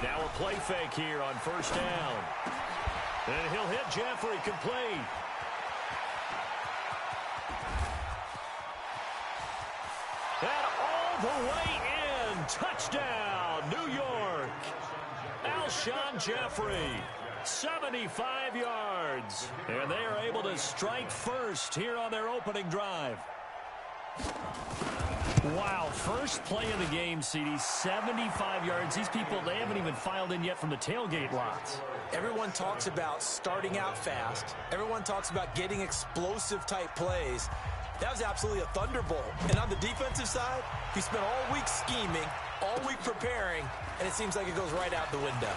Now a play fake here on first down. And he'll hit Jeffrey complete. And all the way in. Touchdown, New York. Alshon Jeffrey, 75 yards. And they are able to strike first here on their opening drive. Wow, first play of the game, CD, 75 yards. These people, they haven't even filed in yet from the tailgate lots. Everyone talks about starting out fast. Everyone talks about getting explosive-type plays. That was absolutely a thunderbolt. And on the defensive side, he spent all week scheming, all week preparing, and it seems like it goes right out the window.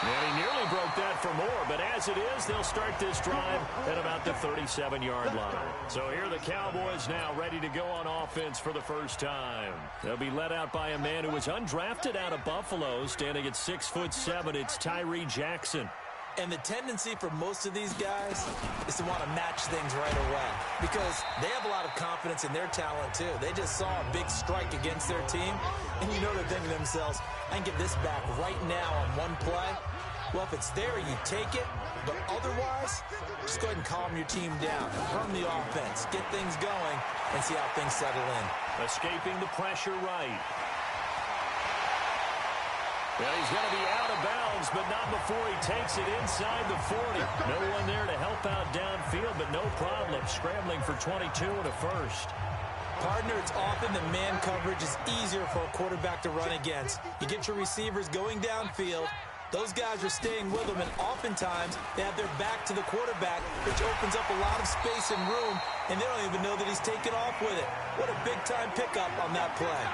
And he nearly broke that for more, but as it is, they'll start this drive at about the 37-yard line. So here are the Cowboys now ready to go on offense for the first time. They'll be led out by a man who was undrafted out of Buffalo, standing at 6'7". It's Tyree Jackson. And the tendency for most of these guys is to want to match things right away because they have a lot of confidence in their talent, too. They just saw a big strike against their team, and you know they're thinking to themselves, I can get this back right now on one play. Well, if it's there, you take it. But otherwise, just go ahead and calm your team down. Run the offense. Get things going and see how things settle in. Escaping the pressure right. Well, he's going to be out of bounds, but not before he takes it inside the 40. No one there to help out downfield, but no problem. Scrambling for 22 and a first. Partner, it's often that man coverage is easier for a quarterback to run against. You get your receivers going downfield. Those guys are staying with them, and oftentimes they have their back to the quarterback, which opens up a lot of space and room, and they don't even know that he's taken off with it. What a big-time pickup on that play.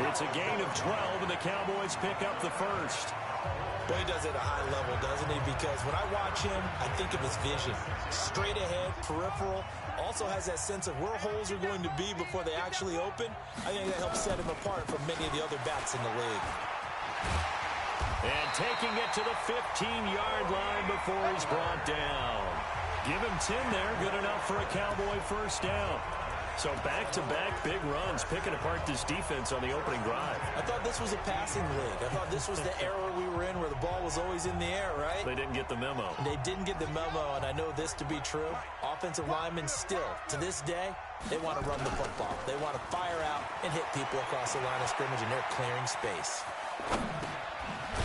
It's a gain of 12, and the Cowboys pick up the first. Boy, he does it at a high level, doesn't he? Because when I watch him, I think of his vision. Straight ahead, peripheral. Also has that sense of where holes are going to be before they actually open. I think that helps set him apart from many of the other backs in the league. And taking it to the 15-yard line before he's brought down. Give him 10 there. Good enough for a Cowboy first down. So back-to-back big runs, picking apart this defense on the opening drive. I thought this was a passing league. I thought this was the era we were in where the ball was always in the air, right? They didn't get the memo. They didn't get the memo, and I know this to be true. Offensive linemen still, to this day, they want to run the football. They want to fire out and hit people across the line of scrimmage, and they're clearing space.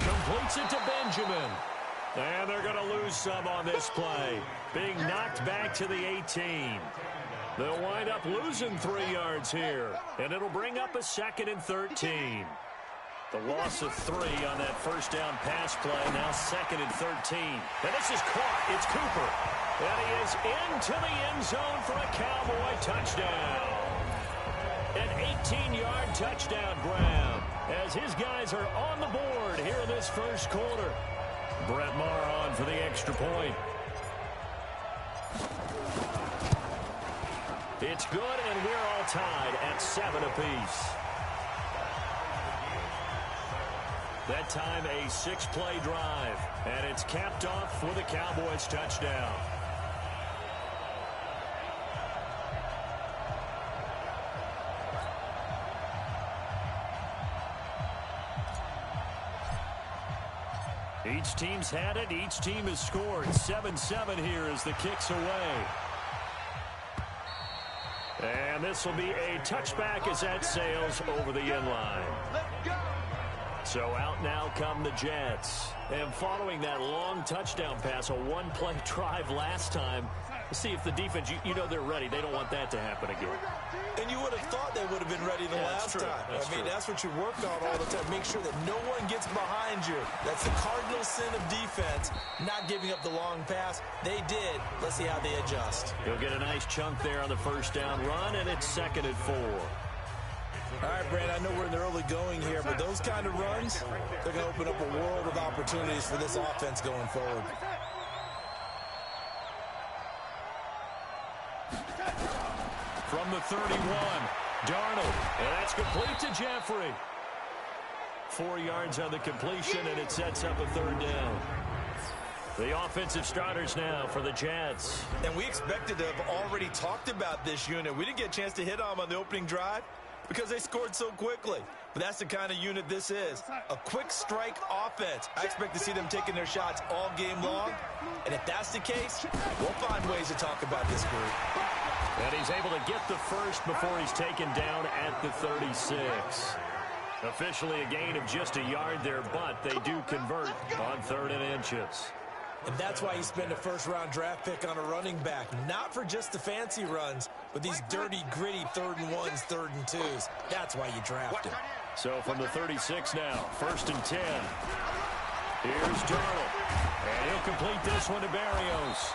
Completes it to Benjamin. And they're going to lose some on this play. Being knocked back to the 18. They'll wind up losing 3 yards here. And it'll bring up a 2nd and 13. The loss of 3 on that first down pass play. Now 2nd and 13. And this is caught. It's Cooper. And he is into the end zone for a Cowboy touchdown. An 18-yard touchdown grab as his guys are on the board here in this first quarter. Brett Maher on for the extra point. It's good, and we're all tied at 7 apiece. That time a 6-play drive, and it's capped off with a Cowboys touchdown. Each team's had it. Each team has scored. 7-7 here as the kick's away. And this will be a touchback as that sails over the end line. So out now come the Jets. And following that long touchdown pass, a 1-play drive last time, see if the defense, you know they're ready. They don't want that to happen again. And you would have thought they would have been ready the last time. That's what you work on all the time. Make sure that no one gets behind you. That's the cardinal sin of defense, not giving up the long pass. They did. Let's see how they adjust. He'll get a nice chunk there on the first down run, and it's 2nd and 4. All right, Brandon, I know we're in the early going here, but those kind of runs, they're going to open up a world of opportunities for this offense going forward. From the 31, Darnold, and that's complete to Jeffrey. 4 yards on the completion, and it sets up a 3rd down. The offensive starters now for the Jets. And we expected to have already talked about this unit. We didn't get a chance to hit on them on the opening drive because they scored so quickly. But that's the kind of unit this is. A quick strike offense. I expect to see them taking their shots all game long. And if that's the case, we'll find ways to talk about this group. And he's able to get the first before he's taken down at the 36. Officially a gain of just a yard there, but they do convert on 3rd and inches. And that's why you spend a first-round draft pick on a running back. Not for just the fancy runs, but these dirty, gritty 3rd and 1s, 3rd and 2s. That's why you draft him. So from the 36 now, 1st and 10. Here's Darnold. And he'll complete this one to Berrios.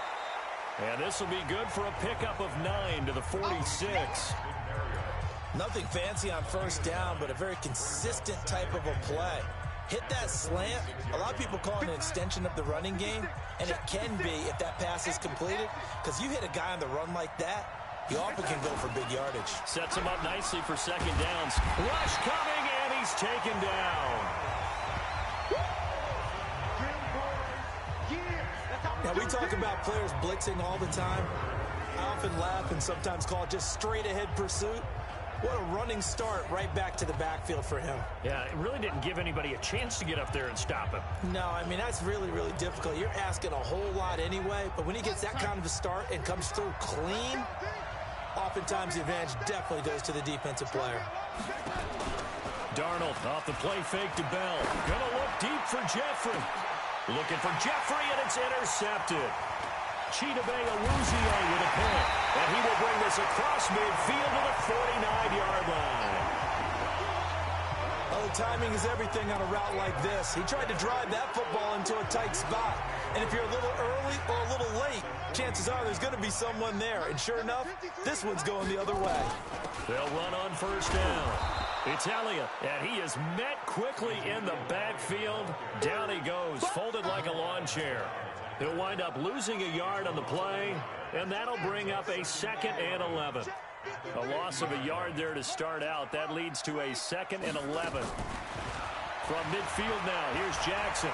And this will be good for a pickup of 9 to the 46. Nothing fancy on first down, but a very consistent type of a play. Hit that slant. A lot of people call it an extension of the running game, and it can be if that pass is completed, because you hit a guy on the run like that, he often can go for big yardage. Sets him up nicely for 2nd downs. Rush coming, and he's taken down. Now, we talk about players blitzing all the time. I often laugh and sometimes call it just straight-ahead pursuit. What a running start right back to the backfield for him. Yeah, it really didn't give anybody a chance to get up there and stop him. No, I mean, that's really, really difficult. You're asking a whole lot anyway, but when he gets that kind of a start and comes through clean, oftentimes the advantage definitely goes to the defensive player. Darnold off the play fake to Bell. Gonna look deep for Jeffrey. Looking for Jeffrey, and it's intercepted. Chidobe Awuzie with a pick, and he will bring this across midfield to the 49-yard line. Well, the timing is everything on a route like this. He tried to drive that football into a tight spot, and if you're a little early or a little late, chances are there's going to be someone there, and sure enough, this one's going the other way. They'll run on first down. It's Elliott, and he is met quickly in the backfield. Down he goes, folded like a lawn chair. He'll wind up losing a yard on the play, and that'll bring up a 2nd and 11. A loss of a yard there to start out. That leads to a 2nd and 11. From midfield now, here's Jackson.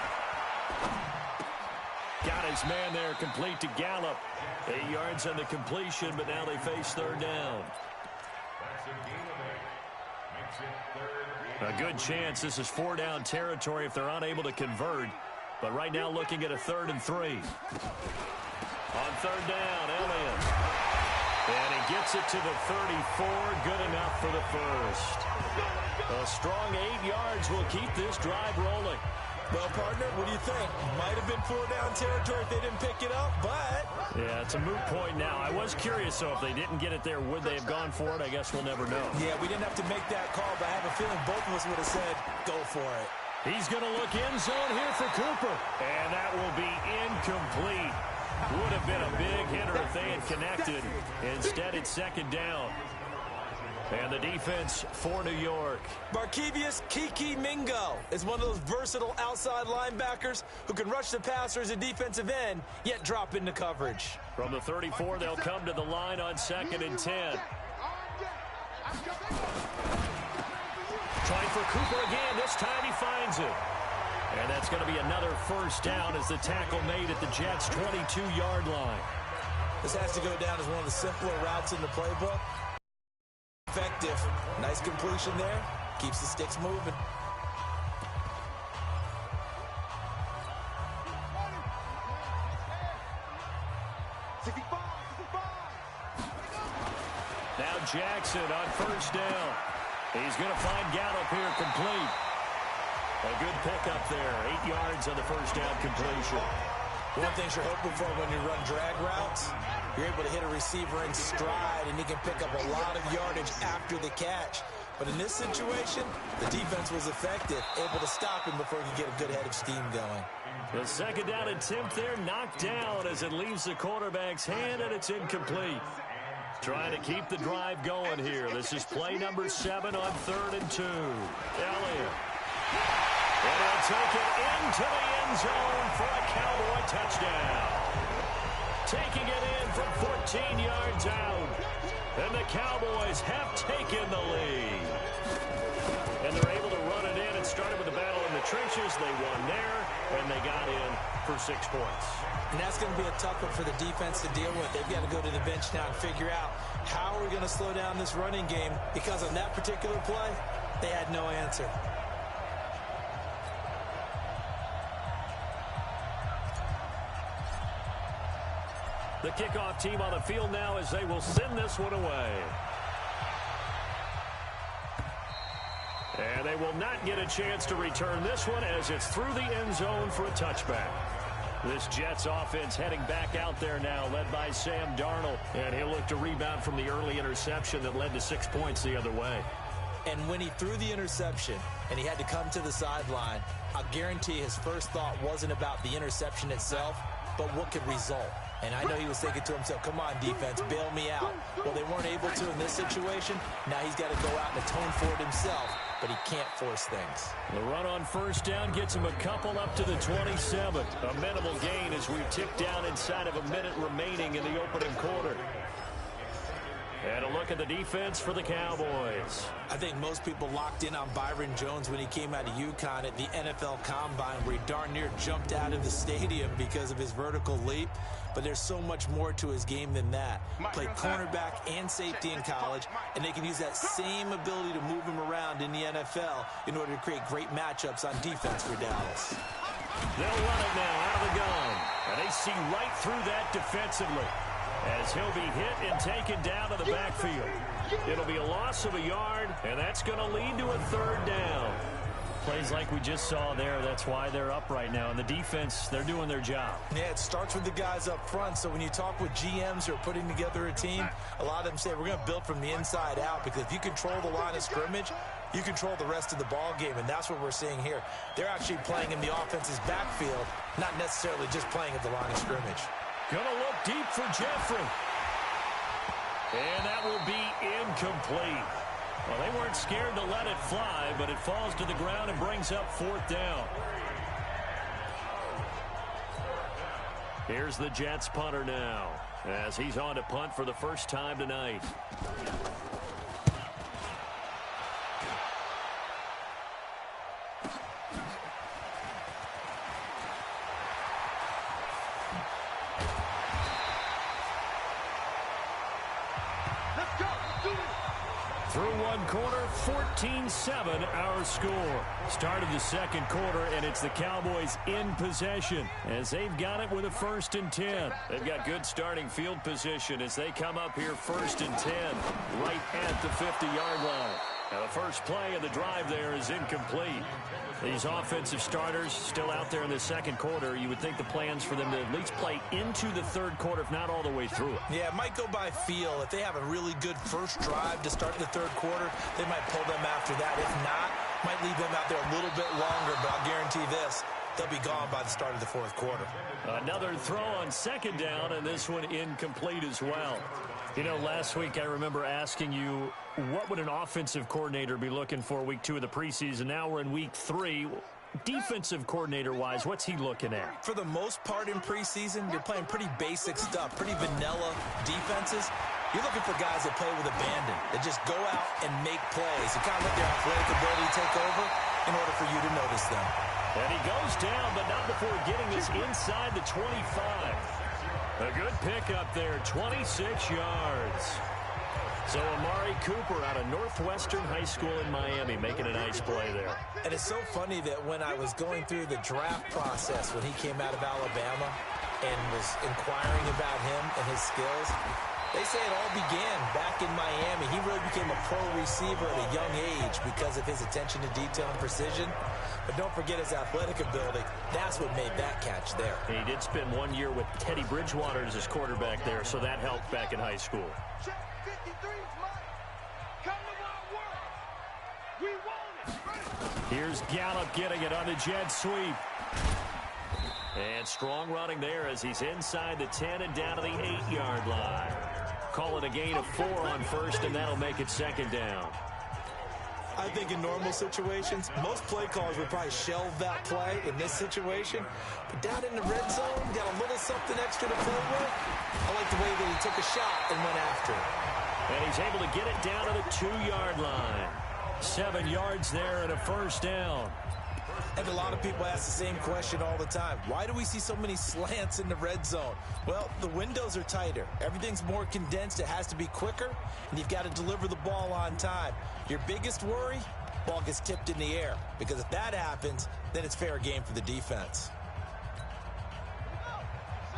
Got his man there, complete to Gallup. 8 yards on the completion, but now they face 3rd down. A good chance this is 4-down territory if they're unable to convert. But right now looking at a 3rd and 3. On 3rd down, Elliott. And he gets it to the 34. Good enough for the first. A strong 8 yards will keep this drive rolling. Well, partner, what do you think? Might have been 4-down territory if they didn't pick it up, but... Yeah, it's a moot point now. I was curious, so if they didn't get it there, would they have gone for it? I guess we'll never know. Yeah, we didn't have to make that call, but I have a feeling both of us would have said, go for it. He's going to look end zone here for Cooper. And that will be incomplete. Would have been a big hitter if they had connected. Instead, it's 2nd down. And the defense for New York. Barkevius Kiki Mingo is one of those versatile outside linebackers who can rush the passer as a defensive end, yet drop into coverage. From the 34, they'll come to the line on 2nd and 10. Trying for Cooper again. This time he finds it. And that's going to be another first down as the tackle made at the Jets' 22-yard line. This has to go down as one of the simpler routes in the playbook. Effective. Nice completion there. Keeps the sticks moving. Now Jackson on first down. He's going to find Gallup here complete. A good pickup there. 8 yards on the first down completion. One thing you're hoping for when you run drag routes, you're able to hit a receiver in stride, and he can pick up a lot of yardage after the catch. But in this situation, the defense was effective, able to stop him before he could get a good head of steam going. The 2nd down attempt there knocked down as it leaves the quarterback's hand, and it's incomplete. Trying to keep the drive going here. This is play number 7 on 3rd and 2. Elliott. And he'll take it into the end zone for a Cowboy touchdown. Taking it in from 14 yards out. And the Cowboys have taken the lead. And they're able to run it in. It started with a battle in the trenches. They won there, and they got in for 6 points. And that's going to be a tough one for the defense to deal with. They've got to go to the bench now and figure out how are we going to slow down this running game, because on that particular play, They had no answer. The kickoff team on the field now as they will send this one away. And they will not get a chance to return this one as it's through the end zone for a touchback. This Jets offense heading back out there now, led by Sam Darnold. And he'll look to rebound from the early interception that led to 6 points the other way. And when he threw the interception and he had to come to the sideline, I'll guarantee his first thought wasn't about the interception itself, but what could result. And I know he was thinking to himself, come on, defense, bail me out. Well, they weren't able to in this situation. Now he's got to go out and atone for it himself, but he can't force things. The run on first down gets him a couple up to the 27. A minimal gain as we tick down inside of a minute remaining in the opening quarter. And a look at the defense for the Cowboys. I think most people locked in on Byron Jones when he came out of UConn at the NFL Combine, where he darn near jumped out of the stadium because of his vertical leap. But there's so much more to his game than that. Played cornerback and safety in college, and they can use that same ability to move him around in the NFL in order to create great matchups on defense for Dallas. They'll run it now out of the gun. And they see right through that defensively, as he'll be hit and taken down to the backfield. It'll be a loss of a yard, and that's going to lead to a third down. Plays like we just saw there, that's why they're up right now. And the defense, they're doing their job. Yeah, it starts with the guys up front. So when you talk with GMs who are putting together a team, a lot of them say we're going to build from the inside out, because if you control the line of scrimmage, you control the rest of the ball game, and that's what we're seeing here. They're actually playing in the offense's backfield, not necessarily just playing at the line of scrimmage. Gonna look deep for Jeffrey. And that will be incomplete. Well, they weren't scared to let it fly, but it falls to the ground and brings up fourth down. Here's the Jets punter now, as he's on to punt for the first time tonight. Through one quarter, 14-7 our score. Start of the second quarter, and it's the Cowboys in possession as they've got it with a 1st and 10. They've got good starting field position as they come up here 1st and 10 right at the 50-yard line. Now the first play of the drive there is incomplete. These offensive starters still out there in the second quarter. You would think the plans for them to at least play into the third quarter, if not all the way through it. Yeah, it might go by feel. If they have a really good first drive to start the third quarter, they might pull them after that. If not, might leave them out there a little bit longer, but I'll guarantee this, they'll be gone by the start of the fourth quarter. Another throw on second down, and this one incomplete as well. You know, last week I remember asking you, what would an offensive coordinator be looking for week 2 of the preseason? Now we're in week 3. Defensive coordinator-wise, what's he looking at? For the most part in preseason, you're playing pretty basic stuff, pretty vanilla defenses. You're looking for guys that play with abandon, that just go out and make plays, and kind of let their athletic ability take over in order for you to notice them. And he goes down, but not before getting this inside the 25. A good pickup there, 26 yards. So Amari Cooper out of Northwestern High School in Miami making a nice play there. And it's so funny that when I was going through the draft process when he came out of Alabama and was inquiring about him and his skills, they say it all began back in Miami. He really became a pro receiver at a young age because of his attention to detail and precision. But don't forget his athletic ability. That's what made that catch there. He did spend 1 year with Teddy Bridgewater as his quarterback there, so that helped back in high school. Here's Gallup getting it on the jet sweep. And strong running there as he's inside the 10 and down to the 8-yard line. Call it a gain of 4 on first, and that'll make it second down. I think in normal situations, most play callers would probably shelve that play in this situation. But down in the red zone, got a little something extra to play with. I like the way that he took a shot and went after it. And he's able to get it down to the 2-yard line. 7 yards there and a first down. And a lot of people ask the same question all the time. Why do we see so many slants in the red zone? Well, the windows are tighter. Everything's more condensed. It has to be quicker, and you've got to deliver the ball on time. Your biggest worry? ball gets tipped in the air. Because if that happens, then it's fair game for the defense.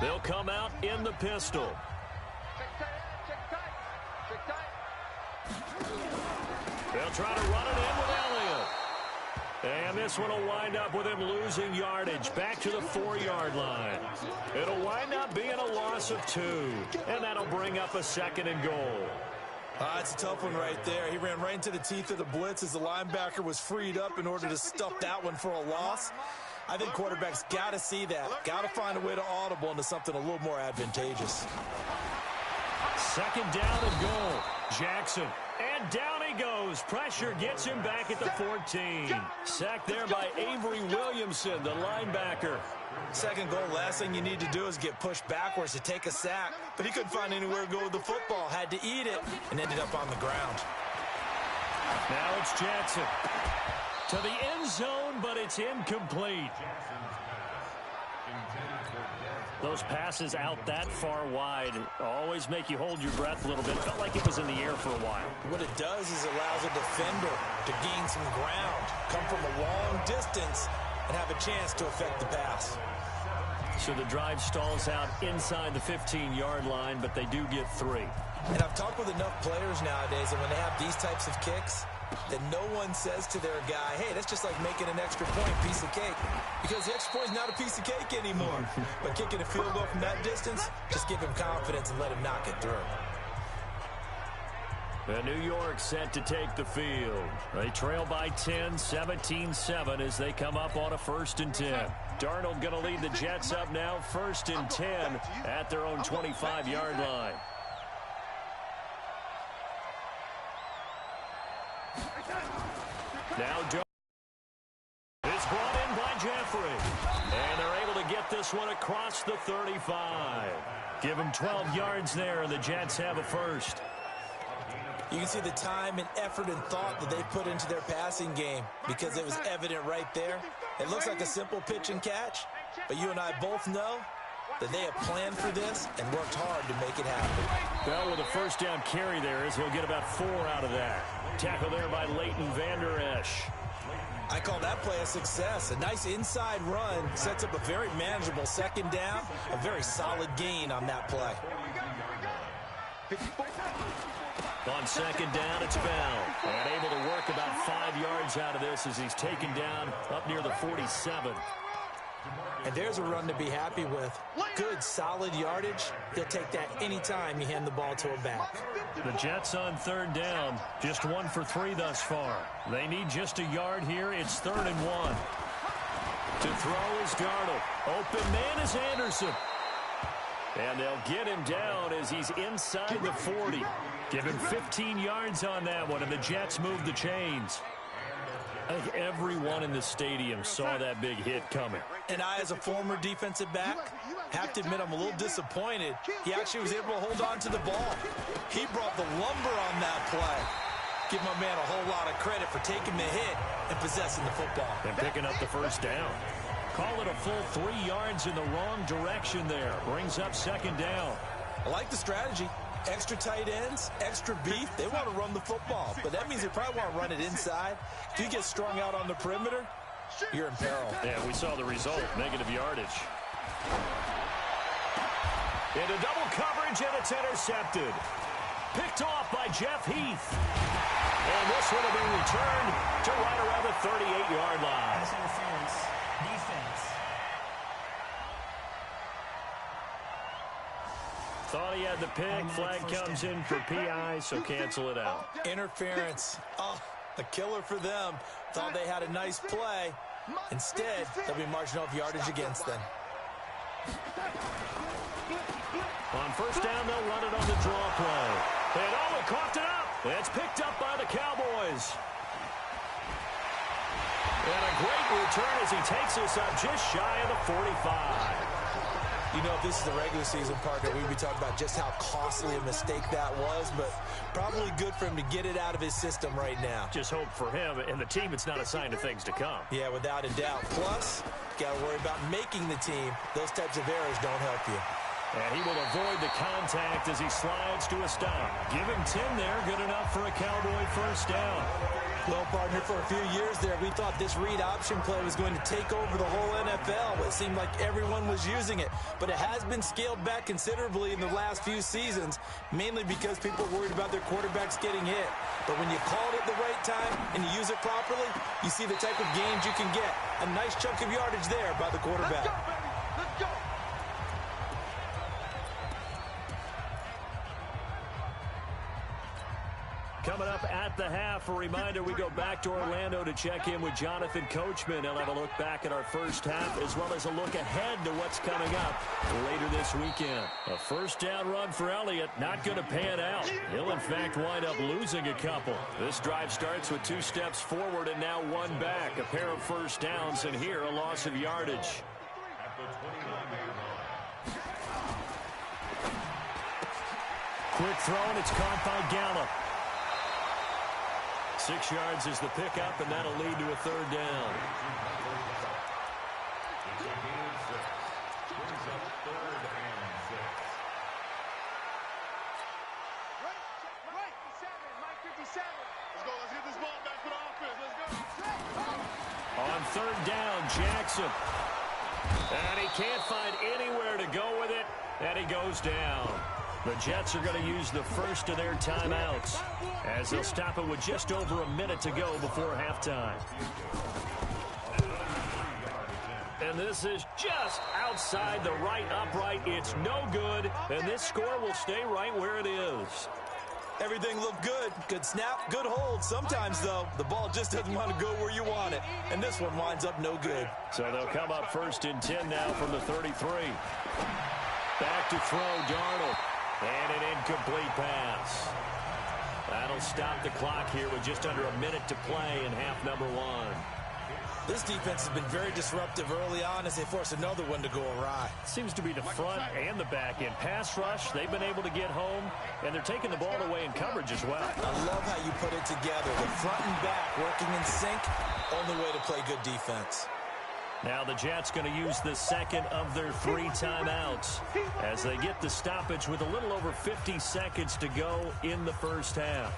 They'll come out in the pistol. They'll try to run it in with Elliott. And this one will wind up with him losing yardage back to the 4-yard line. It'll wind up being a loss of 2. And that'll bring up a 2nd and goal. It's a tough one right there. He ran right into the teeth of the blitz as the linebacker was freed up in order to stuff that one for a loss. I think quarterbacks got to see that. Got to find a way to audible into something a little more advantageous. 2nd down and goal. Jackson. And down he goes. Pressure gets him back at the 14. Sacked there by Avery Williamson, the linebacker. 2nd goal, last thing you need to do is get pushed backwards to take a sack. But he couldn't find anywhere to go with the football. Had to eat it and ended up on the ground. Now it's Jackson. To the end zone, but it's incomplete. Those passes out that far wide always make you hold your breath a little bit. Felt like it was in the air for a while. What it does is it allows a defender to gain some ground, come from a long distance, and have a chance to affect the pass. So the drive stalls out inside the 15-yard line, but they do get 3. And I've talked with enough players nowadays, and when they have these types of kicks, that no one says to their guy, hey, that's just like making an extra point, piece of cake. Because the extra point is not a piece of cake anymore. But kicking a field goal from that distance, just give him confidence and let him knock it through. The New York set to take the field. They trail by 10, 17-7 as they come up on a 1st and 10. Darnold going to lead the Jets up now, 1st and 10 at their own 25-yard line. Now it's brought in by Jeffrey. And they're able to get this one across the 35. Give them 12 yards there, and the Jets have a 1st. You can see the time and effort and thought that they put into their passing game because it was evident right there. It looks like a simple pitch and catch, but you and I both know that they have planned for this and worked hard to make it happen. Well, with a 1st down carry there, as he'll get about 4 out of that. Tackle there by Leighton Vander Esch. I call that play a success. A nice inside run sets up a very manageable 2nd down, a very solid gain on that play. On 2nd down, it's Bell. And able to work about 5 yards out of this as he's taken down up near the 47. And there's a run to be happy with. Good, solid yardage. He'll take that anytime you hand the ball to a back. The Jets on 3rd down, just 1 for 3 thus far. They need just a yard here. It's 3rd and 1. To throw is Darnold. Open man is Anderson. And they'll get him down as he's inside the 40. Give him 15 yards on that one, and the Jets move the chains. I think everyone in the stadium saw that big hit coming. And I, as a former defensive back, have to admit I'm a little disappointed. He actually was able to hold on to the ball. He brought the lumber on that play. Give my man a whole lot of credit for taking the hit and possessing the football. And picking up the 1st down. Call it a full 3 yards in the wrong direction there. Brings up 2nd down. I like the strategy. Extra tight ends, extra beef. They want to run the football, but that means they probably want to run it inside. If you get strung out on the perimeter, you're in peril. Yeah, we saw the result, negative yardage. Into double coverage, and it's intercepted. Picked off by Jeff Heath. And this one will be returned to right around the 38-yard line. Pass interference. Defense. Thought he had the pick. Flag comes in for PI, so cancel it out. Interference. Oh, a killer for them. Thought they had a nice play. Instead, they'll be marching off yardage against them. On 1st down, they'll run it on the draw play. And oh, it coughed it up. It's picked up by the Cowboys. And a great return as he takes us up just shy of the 45. You know, if this is the regular season, partner, we'd be talking about just how costly a mistake that was, but probably good for him to get it out of his system right now. Just hope for him and the team it's not a sign of things to come. Yeah, without a doubt. Plus, got to worry about making the team. Those types of errors don't help you. And he will avoid the contact as he slides to a stop. Give him 10 there. Good enough for a Cowboy 1st down. Well, partner, for a few years there, we thought this read option play was going to take over the whole NFL. It seemed like everyone was using it, but it has been scaled back considerably in the last few seasons, mainly because people are worried about their quarterbacks getting hit. But when you call it at the right time and you use it properly, you see the type of gains you can get. A nice chunk of yardage there by the quarterback. Let's go, baby. Let's go. Coming up at the half, a reminder, we go back to Orlando to check in with Jonathan Coachman. He'll have a look back at our first half as well as a look ahead to what's coming up later this weekend. A first down run for Elliott, not going to pan out. He'll, in fact, wind up losing a couple. This drive starts with 2 steps forward and now 1 back. A pair of first downs, and here a loss of yardage. Quick throw, and it's caught by Gallup. 6 yards is the pickup, and that'll lead to a 3rd down. Let's get this ball back for the offense. Let's go. On 3rd down, Jackson. And he can't find anywhere to go with it, and he goes down. The Jets are going to use the first of their timeouts as they'll stop it with just over a minute to go before halftime. And this is just outside the right upright. It's no good, and this score will stay right where it is. Everything looked good. Good snap, good hold. Sometimes, though, the ball just doesn't want to go where you want it. And this one winds up no good. So they'll come up 1st and 10 now from the 33. Back to throw, Darnold. And an incomplete pass. That'll stop the clock here with just under a minute to play in half number 1. This defense has been very disruptive early on as they force another one to go awry. Seems to be the front and the back end. Pass rush, they've been able to get home, and they're taking the ball away in coverage as well. I love how you put it together. The front and back working in sync, only way to play good defense. Now the Jets going to use the second of their 3 timeouts as they get the stoppage with a little over 50 seconds to go in the first half.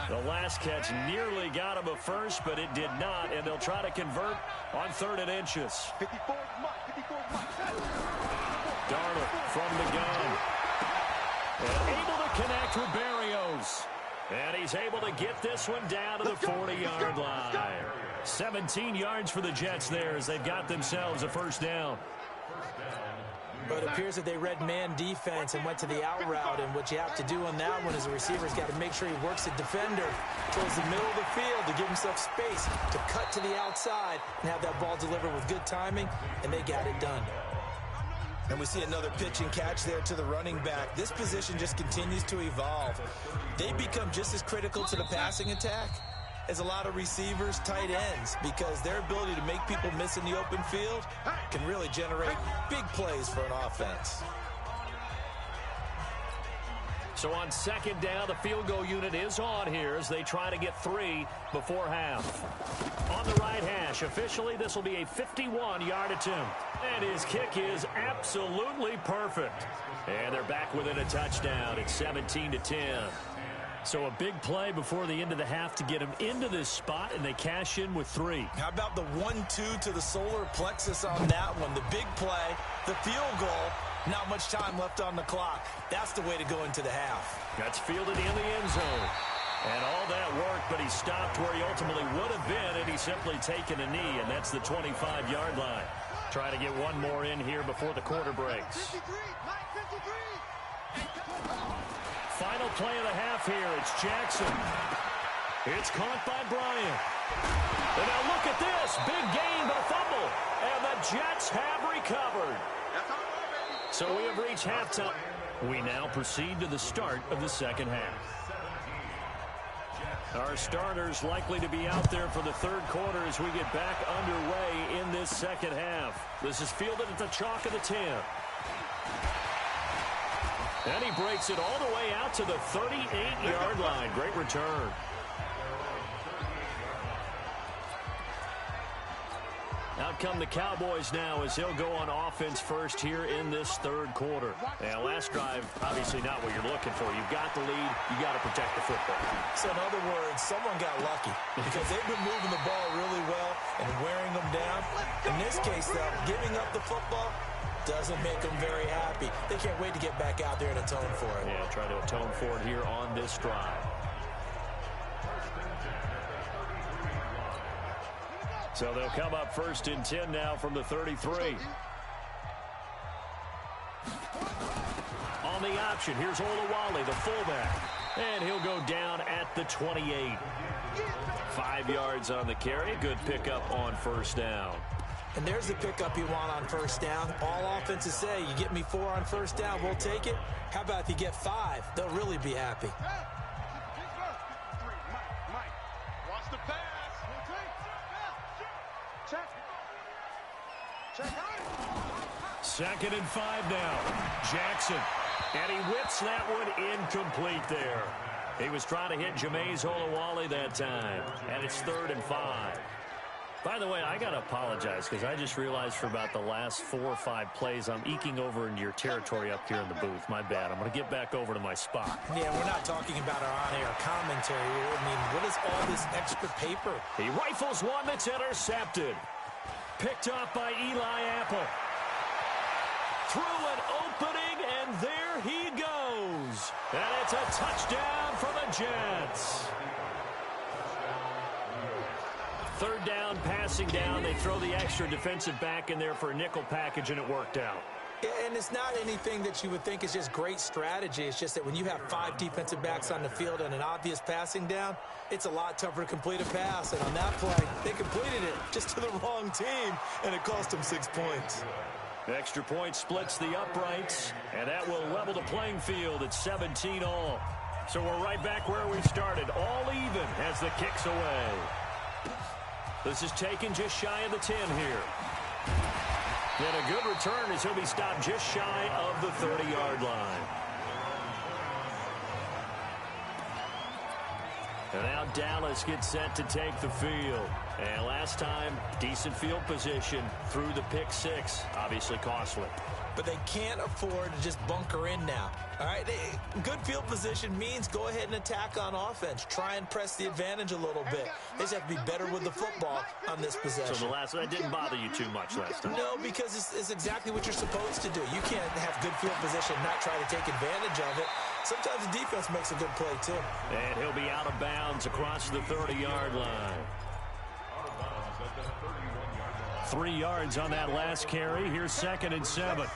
The last catch nearly got him a first, but it did not, and they'll try to convert on 3rd and inches. 54 mark. Darnold from the gun. And able to connect with Berrios. And he's able to get this one down to the 40-yard line. 17 yards for the Jets there as they've got themselves a first down. But it appears that they read man defense and went to the out route, and what you have to do on that one is the receiver's got to make sure he works the defender towards the middle of the field to give himself space to cut to the outside and have that ball delivered with good timing, and they got it done. And we see another pitch and catch there to the running back. This position just continues to evolve. They become just as critical to the passing attack as a lot of receivers, tight ends, because their ability to make people miss in the open field can really generate big plays for an offense. So on 2nd down, the field goal unit is on here as they try to get 3 before half. On the right hash, officially this will be a 51-yard attempt. And his kick is absolutely perfect. And they're back within a touchdown. It's 17-10. So a big play before the end of the half to get him into this spot, and they cash in with 3. How about the 1-2 to the solar plexus on that one? The big play, the field goal, not much time left on the clock. That's the way to go into the half. That's fielded in the end zone. And all that work, but he stopped where he ultimately would have been, and he's simply taken a knee, and that's the 25-yard line. Try to get one more in here before the quarter breaks. Final play of the half here. It's Jackson. It's caught by Bryant. And now look at this. Big gain, but a fumble. And the Jets have recovered. So we have reached halftime. We now proceed to the start of the second half. Our starters likely to be out there for the 3rd quarter as we get back underway in this second half. This is fielded at the chalk of the 10. And he breaks it all the way out to the 38-yard line. Great return. Out come the Cowboys now as he'll go on offense first here in this third quarter. Now, last drive, obviously not what you're looking for. You've got the lead. You got to protect the football. So, in other words, someone got lucky because they've been moving the ball really well and wearing them down. In this case, though, giving up the football doesn't make them very happy. They can't wait to get back out there and atone for it. Yeah, try to atone for it here on this drive. So they'll come up first and 10 now from the 33. On the option, here's Olawale, the fullback. And he'll go down at the 28. 5 yards on the carry. Good pickup on first down. And there's the pickup you want on first down. All offenses say, you get me 4 on first down, we'll take it. How about if you get 5? They'll really be happy. Watch the pass. Second and 5 now. Jackson. And he whips that one incomplete there. He was trying to hit Jameis Olawale that time. And it's 3rd and 5. By the way, I got to apologize because I just realized for about the last 4 or 5 plays, I'm eking over into your territory up here in the booth. My bad. I'm going to get back over to my spot. Yeah, we're not talking about our on-air commentary. I mean, what is all this extra paper? He rifles one that's intercepted. Picked off by Eli Apple. Through an opening, and there he goes. And it's a touchdown for the Jets. 3rd down, passing down. They throw the extra defensive back in there for a nickel package, and it worked out. And it's not anything that you would think is just great strategy. It's just that when you have 5 defensive backs on the field and an obvious passing down, it's a lot tougher to complete a pass. And on that play, they completed it just to the wrong team, and it cost them 6 points. The extra point splits the uprights, and that will level the playing field at 17 all. So we're right back where we started, all even as the kick's away. This is taken just shy of the 10 here. And a good return as he'll be stopped just shy of the 30-yard line. And now Dallas gets set to take the field. And last time, decent field position through the pick 6. Obviously costly. But they can't afford to just bunker in now. All right, good field position means go ahead and attack on offense. Try and press the advantage a little bit. They just have to be better with the football on this possession. So that didn't bother you too much last time? No, because it's exactly what you're supposed to do. You can't have good field position and not try to take advantage of it. Sometimes the defense makes a good play, too. And he'll be out of bounds across the 30-yard line. 3 yards on that last carry. Here's 2nd and 7.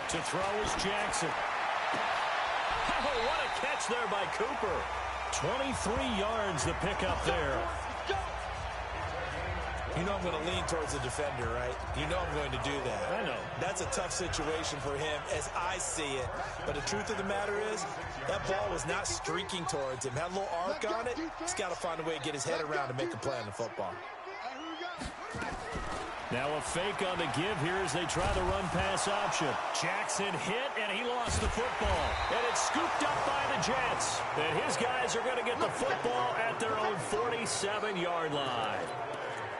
To throw is Jackson. Oh, what a catch there by Cooper. 23 yards the pickup there. You know I'm going to lean towards the defender, right? You know I'm going to do that. I know. That's a tough situation for him as I see it. But the truth of the matter is, that ball was not streaking towards him. Had a little arc on it. He's got to find a way to get his head around and make a play on the football. Now a fake on the give here as they try the run-pass option. Jackson hit, and he lost the football. And it's scooped up by the Jets. And his guys are going to get the football at their own 47-yard line.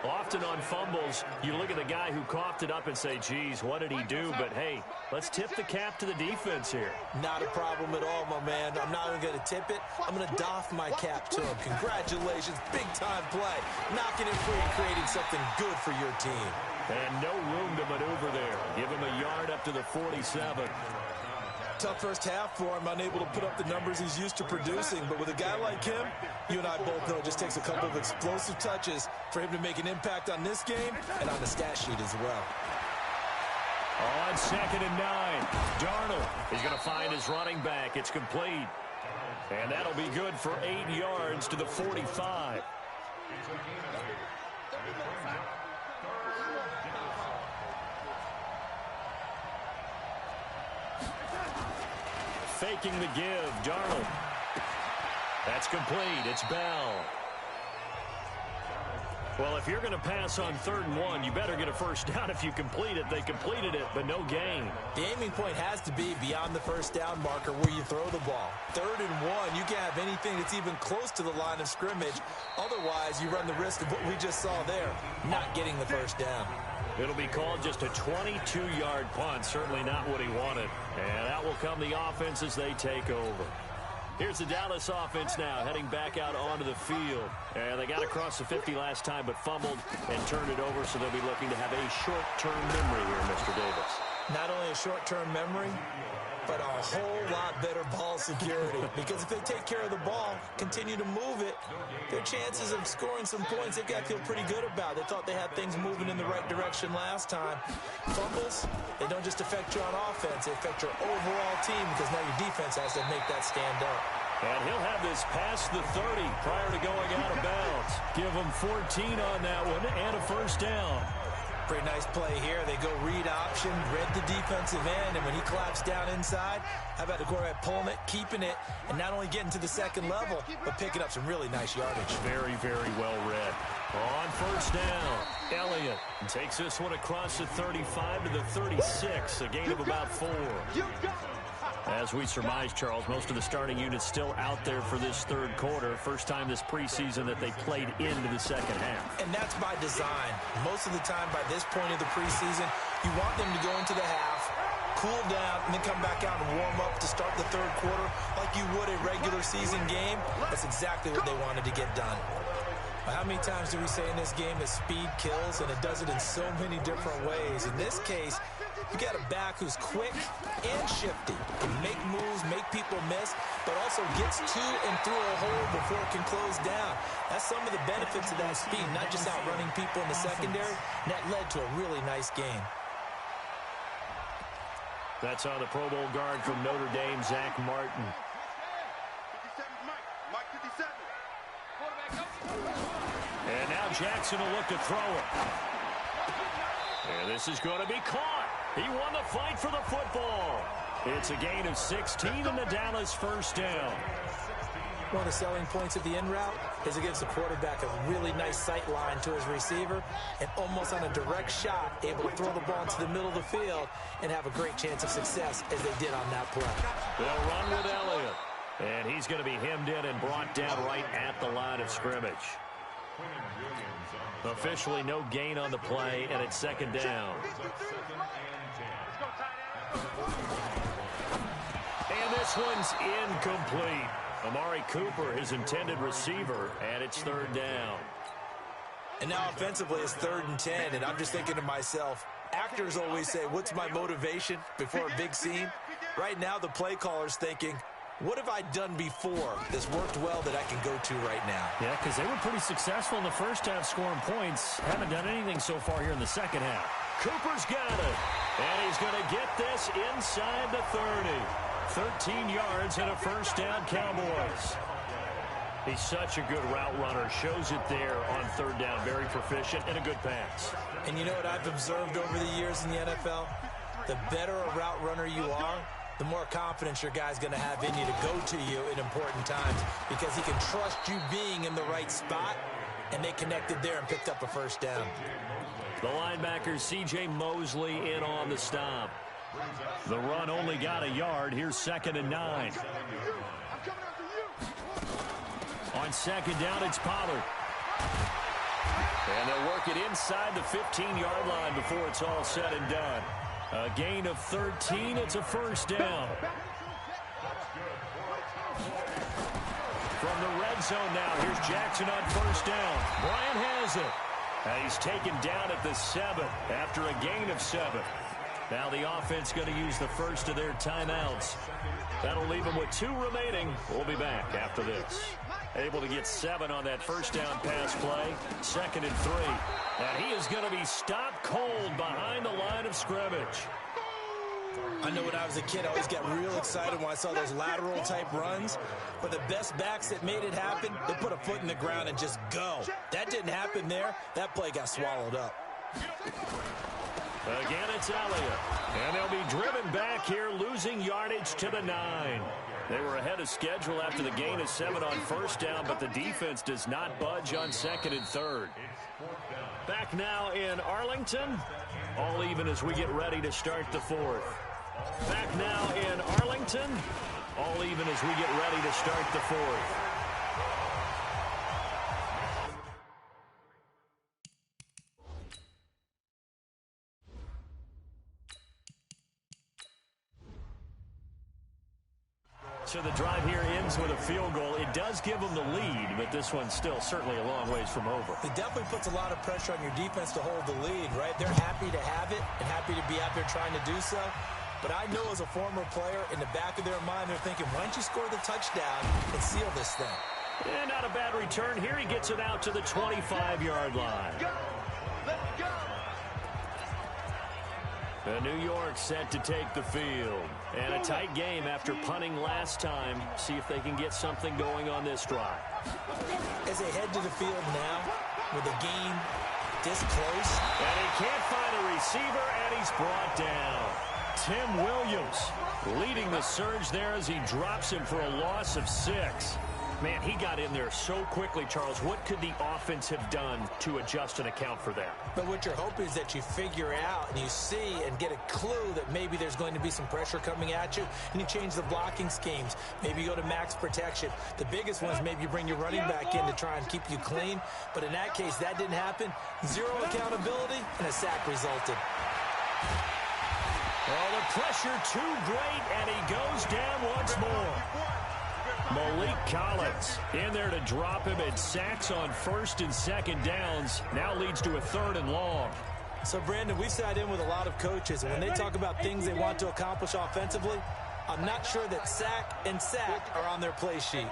Often on fumbles, you look at the guy who coughed it up and say, geez, what did he do? But, hey, let's tip the cap to the defense here. Not a problem at all, my man. I'm not even going to tip it. I'm going to doff my cap to him. Congratulations. Big-time play. Knocking it free and creating something good for your team. And no room to maneuver there. Give him a yard up to the 47. Tough first half for him, unable to put up the numbers he's used to producing. But with a guy like him, you and I both know it just takes a couple of explosive touches for him to make an impact on this game and on the stat sheet as well. On 2nd and 9, Darnold is going to find his running back. It's complete. And that'll be good for 8 yards to the 45. Faking the give, Darnold. That's complete. It's Bell. Well, if you're going to pass on 3rd and 1, you better get a first down if you complete it. They completed it, but no gain. The aiming point has to be beyond the first down marker where you throw the ball. 3rd and 1, you can't have anything that's even close to the line of scrimmage. Otherwise, you run the risk of what we just saw there, not getting the first down. It'll be called just a 22-yard punt, certainly not what he wanted. And out will come the offense as they take over. Here's the Dallas offense now, heading back out onto the field. And they got across the 50 last time, but fumbled and turned it over, so they'll be looking to have a short-term memory here, Mr. Davis. Not only a short-term memory, but a whole lot better ball security. Because if they take care of the ball, continue to move it, their chances of scoring some points, they've got to feel pretty good about. They thought they had things moving in the right direction last time. Fumbles, they don't just affect you on offense, they affect your overall team, because now your defense has to make that stand up. And he'll have this past the 30 prior to going out of bounds. Give him 14 on that one and a first down. Pretty nice play here. They go read option, read the defensive end, and when he claps down inside, how about the quarterback pulling it, keeping it, and not only getting to the second level, but picking up some really nice yardage. Very, very well read. On first down, Elliott takes this one across the 35 to the 36, a gain of about 4. As we surmise, Charles, most of the starting units still out there for this 3rd quarter. First time this preseason that they played into the second half. And that's by design. Most of the time by this point of the preseason, you want them to go into the half, cool down, and then come back out and warm up to start the 3rd quarter like you would a regular season game. That's exactly what they wanted to get done. But how many times do we say in this game that speed kills, and it does it in so many different ways? In this case, you got a back who's quick and shifty, can make moves, make people miss, but also gets to and through a hole before it can close down. That's some of the benefits of that speed, not just outrunning people in the secondary, and that led to a really nice game. That's on the Pro Bowl guard from Notre Dame, Zach Martin. 57 Mike 57. And now Jackson will look to throw it. And this is going to be caught. He won the fight for the football. It's a gain of 16 and the Dallas first down. One of the selling points of the in route is it gives the quarterback a really nice sight line to his receiver, and almost on a direct shot, able to throw the ball into the middle of the field and have a great chance of success as they did on that play. They'll run with Elliott. And he's going to be hemmed in and brought down right at the line of scrimmage. Officially no gain on the play, and it's 2nd down. And this one's incomplete. Amari Cooper, his intended receiver, and it's 3rd down. And now offensively it's 3rd and 10, and I'm just thinking to myself, actors always say, what's my motivation before a big scene? Right now the play caller's thinking, what have I done before that's worked well that I can go to right now? Yeah, because they were pretty successful in the first half scoring points. Haven't done anything so far here in the second half. Cooper's got it. And he's going to get this inside the 30. 13 yards and a first down, Cowboys. He's such a good route runner. Shows it there on 3rd down. Very proficient and a good pass. And you know what I've observed over the years in the NFL? The better a route runner you are, the more confidence your guy's going to have in you to go to you in important times, because he can trust you being in the right spot, and they connected there and picked up a first down. The linebacker, C.J. Mosley, in on the stop. The run only got a yard. Here's 2nd and 9. On 2nd down, it's Pollard. And they'll work it inside the 15-yard line before it's all said and done. A gain of 13. It's a first down. From the red zone now, here's Jackson on first down. Bryant has it. And he's taken down at the 7 after a gain of 7. Now the offense going to use the first of their timeouts. That'll leave them with 2 remaining. We'll be back after this. Able to get 7 on that first down pass play. 2nd and 3. And he is going to be stopped cold behind the line of scrimmage. I know when I was a kid, I always got real excited when I saw those lateral type runs. But the best backs that made it happen, they put a foot in the ground and just go. That didn't happen there. That play got swallowed up. Again, it's Elliott. And they'll be driven back here, losing yardage to the 9. They were ahead of schedule after the gain of 7 on first down, but the defense does not budge on second and third. Back now in Arlington. All even as we get ready to start the fourth. Back now in Arlington. All even as we get ready to start the fourth. So the drive here ends with a field goal. It does give them the lead, but this one's still certainly a long ways from over. It definitely puts a lot of pressure on your defense to hold the lead, right? They're happy to have it and happy to be out there trying to do so. But I know as a former player, in the back of their mind, they're thinking, why don't you score the touchdown and seal this thing? And not a bad return here. He gets it out to the 25-yard line. Let's go. The New York set to take the field. And a tight game after punting last time. See if they can get something going on this drive. As they head to the field now, with the game this close. And he can't find a receiver, and he's brought down. Tim Williams leading the surge there as he drops him for a loss of 6. Man, he got in there so quickly, Charles. What could the offense have done to adjust and account for that? But what you're hoping is that you figure out and you see and get a clue that maybe there's going to be some pressure coming at you, and you change the blocking schemes. Maybe you go to max protection. The biggest one is maybe you bring your running back in to try and keep you clean. But in that case, that didn't happen. 0 accountability, and a sack resulted. Well, the pressure too great, and he goes down once more. Malik Collins in there to drop him, and sacks on first and second downs. Now leads to a 3rd and long. So, Brandon, we've sat in with a lot of coaches, and when they talk about things they want to accomplish offensively, I'm not sure that sack and sack are on their play sheet.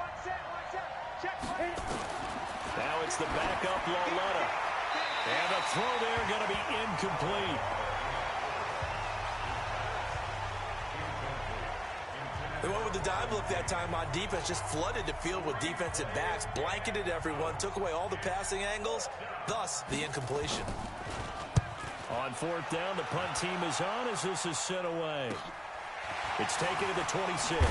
Now it's the backup Loletta. And the throw there going to be incomplete. They went with the dime look that time on defense, just flooded the field with defensive backs, blanketed everyone, took away all the passing angles, thus the incompletion. On 4th down, the punt team is on as this is sent away. It's taken to the 26.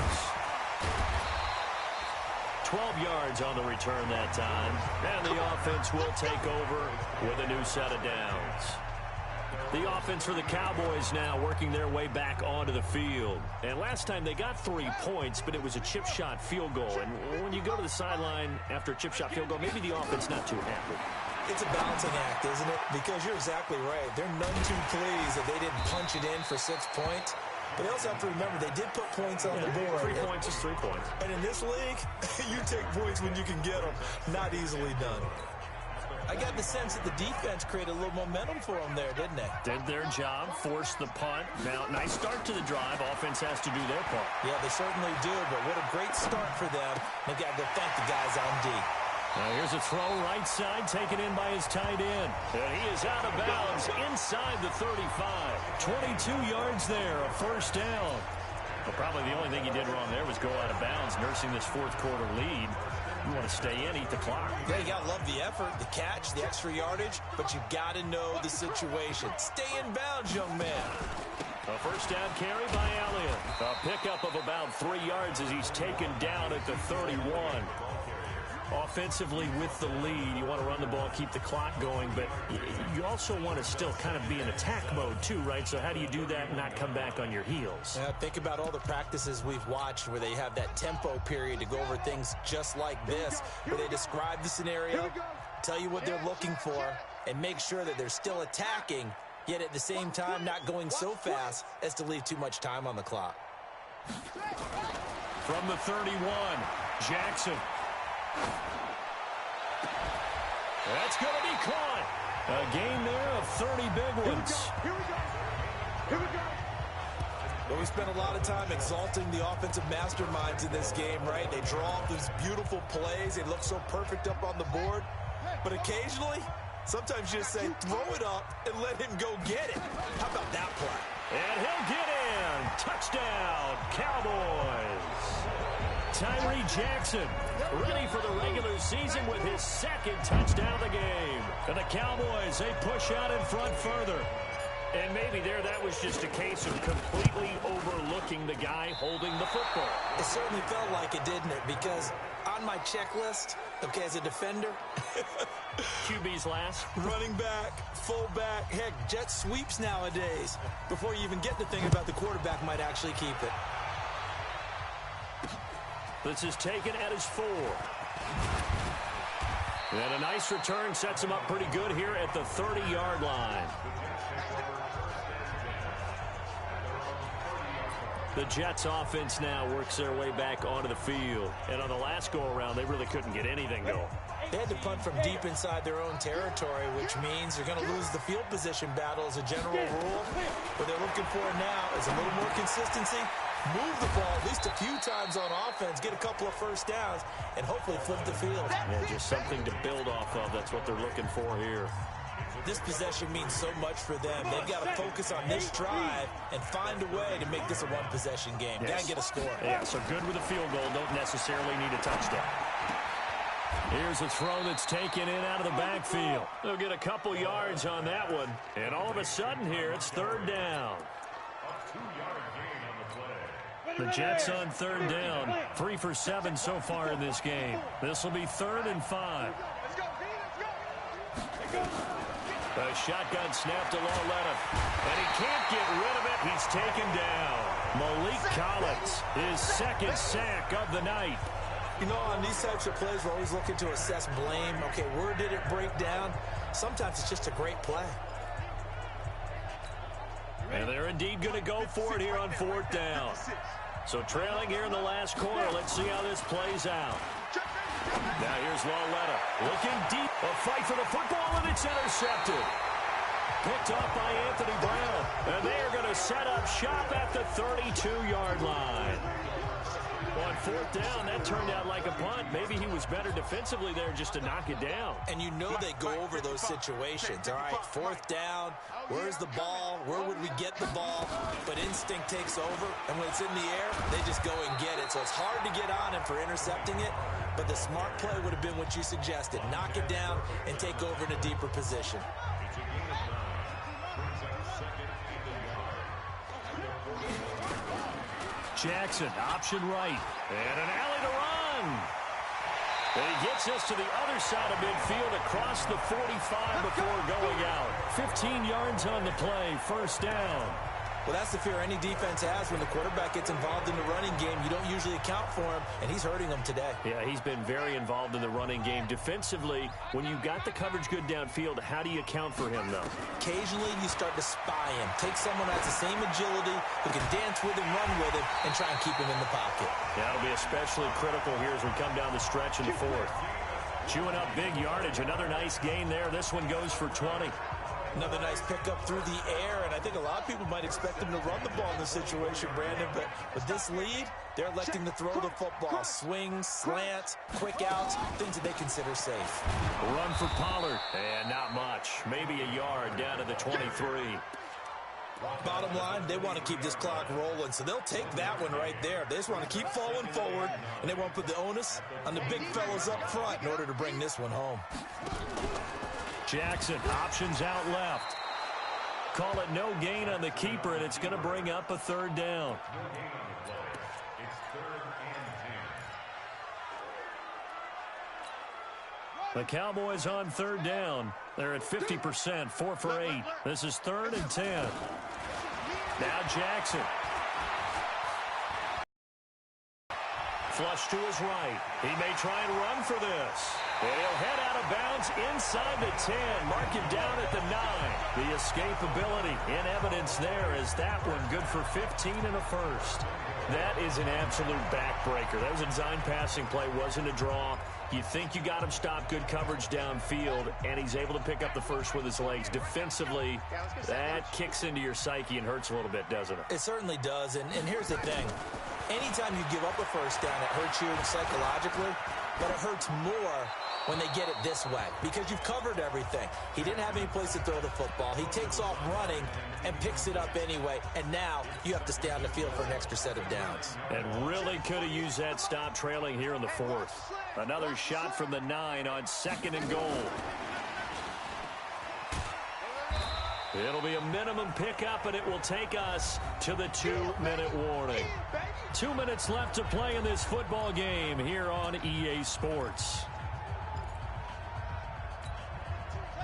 12 yards on the return that time. And the offense will take over with a new set of downs. The offense for the Cowboys now working their way back onto the field. And last time they got 3 points, but it was a chip shot field goal. And when you go to the sideline after a chip shot field goal, maybe the offense not too happy. It's a balancing act, isn't it? Because you're exactly right. They're none too pleased that they didn't punch it in for 6 points. But they also have to remember they did put points on the board. 3 points is 3 points. And in this league, you take points when you can get them. Not easily done. I got the sense that the defense created a little momentum for them there, didn't they? Did their job, forced the punt. Now, nice start to the drive. Offense has to do their part. Yeah, they certainly do, but what a great start for them. They've got to go thank the guys on D. Now here's a throw right side, taken in by his tight end. And he is out of bounds inside the 35. 22 yards there, a 1st down. Well, probably the only thing he did wrong there was go out of bounds, nursing this 4th quarter lead. You want to stay in, eat the clock. Yeah, you got to love the effort, the catch, the extra yardage, but you got to know the situation. Stay in bounds, young man. A 1st down carry by Elliott. A pickup of about 3 yards as he's taken down at the 31. Offensively with the lead, you want to run the ball, keep the clock going, but you also want to still kind of be in attack mode too, right? So how do you do that and not come back on your heels? Yeah, think about all the practices we've watched where they have that tempo period to go over things just like this, where they describe the scenario, tell you what they're looking for, and make sure that they're still attacking, yet at the same time not going so fast as to leave too much time on the clock. From the 31, Jackson. That's going to be caught. A gain there of 30 big ones. Here we go. Well, we spent a lot of time exalting the offensive masterminds in this game, right? They draw up these beautiful plays. They look so perfect up on the board. But occasionally, sometimes you just say, throw it up and let him go get it. How about that play? And he'll get in. Touchdown, Cowboys. Tyree Jackson ready for the regular season with his 2nd touchdown of the game. And the Cowboys, they push out in front further. And maybe that was just a case of completely overlooking the guy holding the football. It certainly felt like it, didn't it? Because on my checklist, okay, as a defender, QB's last. running back, fullback, heck, jet sweeps nowadays. Before you even get to think about the quarterback might actually keep it. This is taken at his 4. And a nice return sets him up pretty good here at the 30-yard line. The Jets offense now works their way back onto the field. And on the last go-around, they really couldn't get anything going. They had to punt from deep inside their own territory, which means they're going to lose the field position battle as a general rule. What they're looking for now is a little more consistency, move the ball at least a few times on offense, get a couple of first downs, and hopefully flip the field. Yeah, just something to build off of. That's what they're looking for here. This possession means so much for them. They've got to focus on this drive and find a way to make this a one-possession game. Yes. Got to get a score. Yeah, so good with a field goal. Don't necessarily need a touchdown. Here's a throw that's taken in out of the backfield. They'll get a couple yards on that one. And all of a sudden here, it's 3rd down. The Jets on 3rd down. 3 for 7 so far in this game. This will be 3rd and 5. A shotgun snap to Lawletta. And he can't get rid of it. He's taken down. Malik Collins, his 2nd sack of the night. You know, on these types of plays, we're always looking to assess blame. Okay, where did it break down? Sometimes it's just a great play. And they're indeed going to go for it here on 4th down. So trailing here in the last quarter. Let's see how this plays out. Now here's Lawletta looking deep. A fight for the football, and it's intercepted. Picked off by Anthony Brown. And they are going to set up shop at the 32-yard line. On 4th down, that turned out like a punt. Maybe he was better defensively there just to knock it down. And you know they go over those situations. All right, 4th down, where's the ball? Where would we get the ball? But instinct takes over, and when it's in the air, they just go and get it. So it's hard to get on him for intercepting it, but the smart play would have been what you suggested. Knock it down and take over in a deeper position. Jackson, option right. And an alley to run. And he gets us to the other side of midfield across the 45 before going out. 15 yards on the play, 1st down. Well, that's the fear any defense has when the quarterback gets involved in the running game. You don't usually account for him, and he's hurting them today. Yeah, he's been very involved in the running game. Defensively, when you got the coverage good downfield, how do you account for him, though? Occasionally, you start to spy him. Take someone who has the same agility, who can dance with him, run with him, and try and keep him in the pocket. Yeah, it'll be especially critical here as we come down the stretch in the 4th. Chewing up big yardage. Another nice gain there. This one goes for 20. Another nice pickup through the air, and I think a lot of people might expect him to run the ball in this situation, Brandon, but with this lead, they're electing to throw the football. Swings, slants, quick outs, things that they consider safe. Run for Pollard, and not much. Maybe a yard down to the 23. Bottom line, they want to keep this clock rolling, so they'll take that one right there. They just want to keep falling forward, and they want to put the onus on the big fellas up front in order to bring this one home. Jackson, options out left. Call it no gain on the keeper, and it's going to bring up a 3rd down. The Cowboys on 3rd down. They're at 50%, 4 for 8. This is 3rd and 10. Now Jackson. Flush to his right. He may try and run for this. And he'll head out of bounds inside the 10. Mark him down at the 9. The escapability in evidence there as that one good for 15 and a 1st. That is an absolute backbreaker. That was a design passing play, wasn't a draw. You think you got him stopped, good coverage downfield, and he's able to pick up the 1st with his legs. Defensively, that kicks into your psyche and hurts a little bit, doesn't it? It certainly does, and here's the thing. Anytime you give up a 1st down, it hurts you psychologically, but it hurts more when they get it this way because you've covered everything. He didn't have any place to throw the football. He takes off running and picks it up anyway, and now you have to stay on the field for an extra set of downs. And really could have used that stop trailing here in the 4th. Another shot from the 9 on 2nd and goal. It'll be a minimum pickup, and it will take us to the 2-minute warning. 2 minutes left to play in this football game here on EA Sports.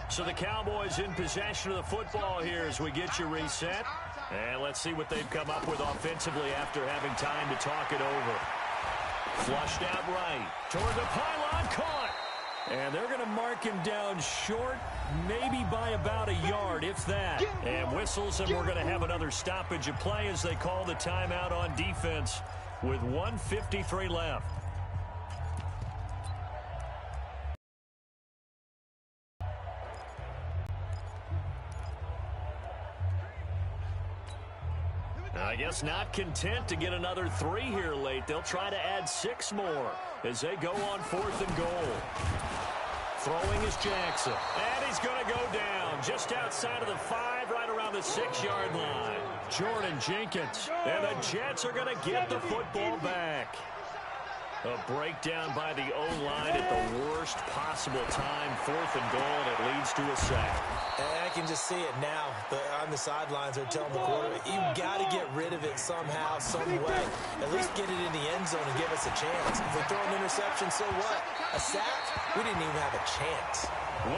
So the Cowboys in possession of the football here as we get you reset. And let's see what they've come up with offensively after having time to talk it over. Flushed out right. Toward the pylon, caught. And they're going to mark him down short, maybe by about a yard, if that. And whistles, and we're going to have another stoppage of play as they call the timeout on defense with 1:53 left. I guess not content to get another 3 here late. They'll try to add 6 more as they go on 4th and goal. Throwing is Jackson. And he's going to go down just outside of the 5, right around the 6-yard line. Jordan Jenkins. And the Jets are going to get the football back. A breakdown by the O-line at the worst possible time. 4th and goal, and it leads to a sack. I can just see it now. On the sidelines, they're telling the quarterback, you've got to get rid of it somehow, some way. At least get it in the end zone and give us a chance. If we throw an interception, so what? A sack? We didn't even have a chance.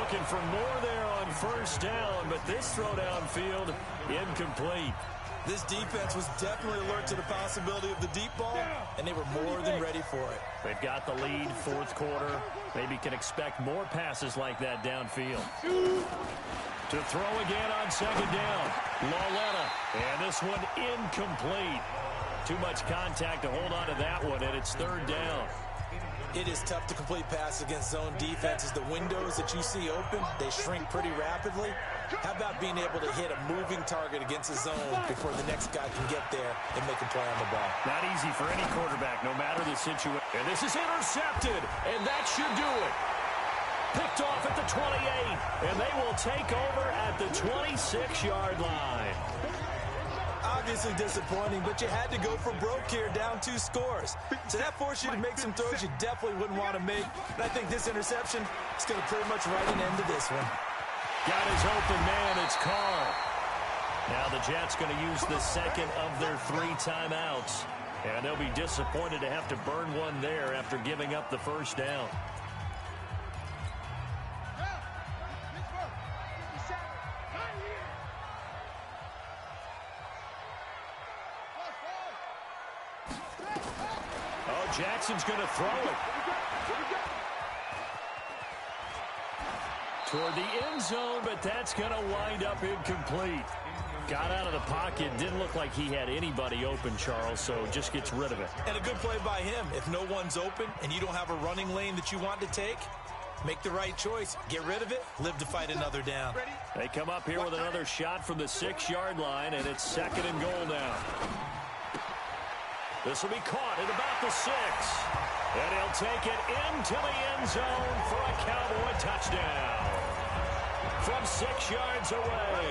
Looking for more there on 1st down, but this throw downfield incomplete. This defense was definitely alert to the possibility of the deep ball, and they were more than ready for it. They've got the lead, 4th quarter. Maybe can expect more passes like that downfield. To throw again on 2nd down. Lauletta, and this one incomplete. Too much contact to hold on to that one, and it's 3rd down. It is tough to complete passes against zone defenses. The windows that you see open, they shrink pretty rapidly. How about being able to hit a moving target against a zone before the next guy can get there and make a play on the ball? Not easy for any quarterback, no matter the situation. And this is intercepted, and that should do it. Picked off at the 28, and they will take over at the 26-yard line. Obviously disappointing, but you had to go for broke here, down 2 scores. So that forced you to make some throws you definitely wouldn't want to make. And I think this interception is going to pretty much write an end to this one. Got his open man, it's Carr. Now the Jets going to use the second of their 3 timeouts. And they'll be disappointed to have to burn one there after giving up the 1st down. Jackson's going to throw it. Toward the end zone, but that's going to wind up incomplete. Got out of the pocket. Didn't look like he had anybody open, Charles, so just gets rid of it. And a good play by him. If no one's open and you don't have a running lane that you want to take, make the right choice. Get rid of it. Live to fight another down. They come up here with another shot from the 6-yard line, and it's 2nd and goal now. This will be caught at about the 6. And he'll take it into the end zone for a Cowboy touchdown. From 6 yards away.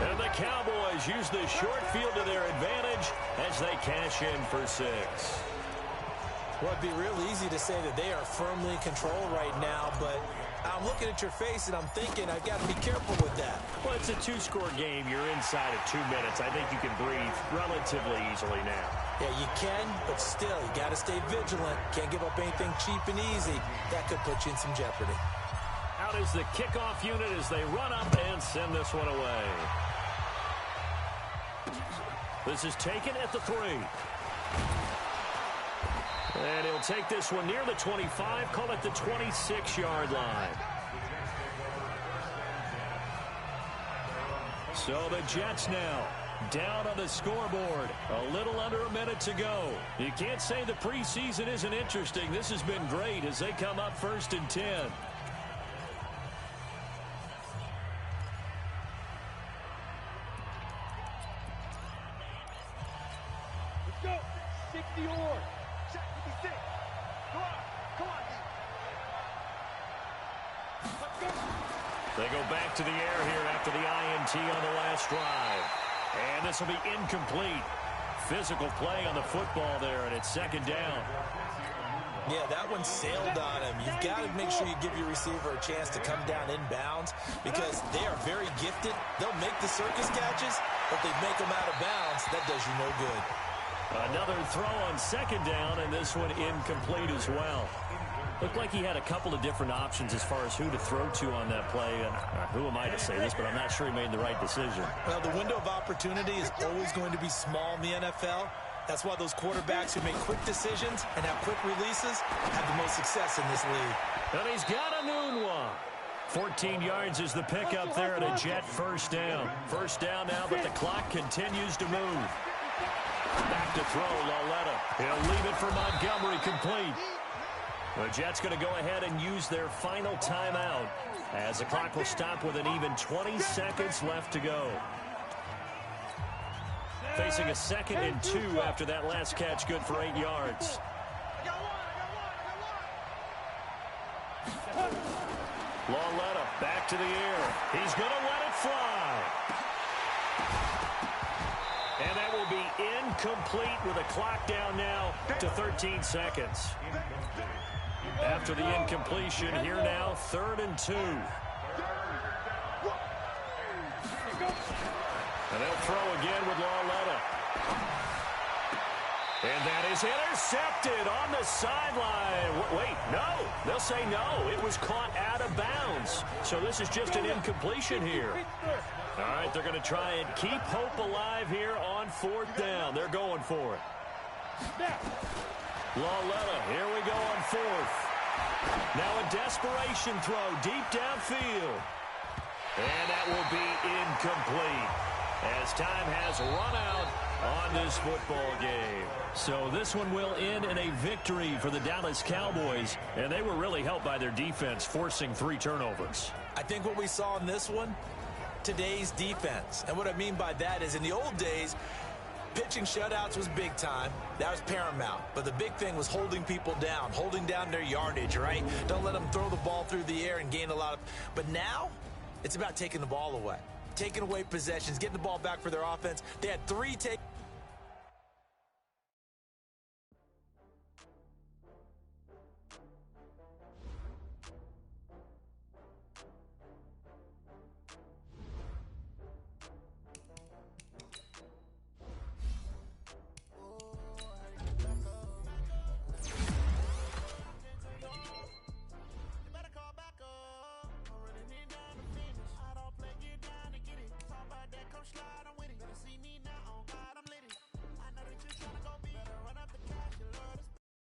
And the Cowboys use the short field to their advantage as they cash in for 6. Well, it'd be real easy to say that they are firmly in control right now, but I'm looking at your face and I'm thinking I've got to be careful with that. Well, it's a 2-score game. You're inside of 2 minutes. I think you can breathe relatively easily now. Yeah, you can, but still, you got to stay vigilant. Can't give up anything cheap and easy. That could put you in some jeopardy. Out is the kickoff unit as they run up and send this one away. This is taken at the 3. And he'll take this one near the 25, call it the 26-yard line. So the Jets now down on the scoreboard. A little under a minute to go. You can't say the preseason isn't interesting. This has been great as they come up 1st and 10. Let's go. 60 or. Check 56. Come on. Come on. Let's go. They go back to the air here after the INT on the last drive. And this will be incomplete. Physical play on the football there, and it's 2nd down. Yeah, that one sailed on him. You've got to make sure you give your receiver a chance to come down inbounds because they are very gifted. They'll make the circus catches, but they make them out of bounds. That does you no good. Another throw on second down, and this one incomplete as well. Looked like he had a couple of different options as far as who to throw to on that play. And who am I to say this, but I'm not sure he made the right decision. Well, the window of opportunity is always going to be small in the NFL. That's why those quarterbacks who make quick decisions and have quick releases have the most success in this league. And he's got a noon one. 14 yards is the pickup there at a Jet first down. First down now, but the clock continues to move. Back to throw, Lauletta. He'll leave it for Montgomery, complete. The Jets going to go ahead and use their final timeout as the clock will stop with an even 20 seconds left to go. Facing a 2nd and 2 after that last catch, good for 8 yards. Lauletta back to the air. He's going to let it fly. And that will be incomplete with a clock down now to 13 seconds. After the incompletion, here now, 3rd and 2. And they'll throw again with Lauletta. And that is intercepted on the sideline. Wait, no. They'll say no. It was caught out of bounds. So this is just an incompletion here. All right, they're going to try and keep hope alive here on 4th down. They're going for it. Lauletta, here we go on 4th. Now a desperation throw deep downfield. And that will be incomplete as time has run out on this football game. So this one will end in a victory for the Dallas Cowboys, and they were really helped by their defense forcing 3 turnovers. I think what we saw in this one, today's defense. And what I mean by that is in the old days, pitching shutouts was big time. That was paramount. But the big thing was holding people down, holding down their yardage, right? Don't let them throw the ball through the air and gain a lot of... But now, it's about taking the ball away. Taking away possessions, getting the ball back for their offense. They had 3 take...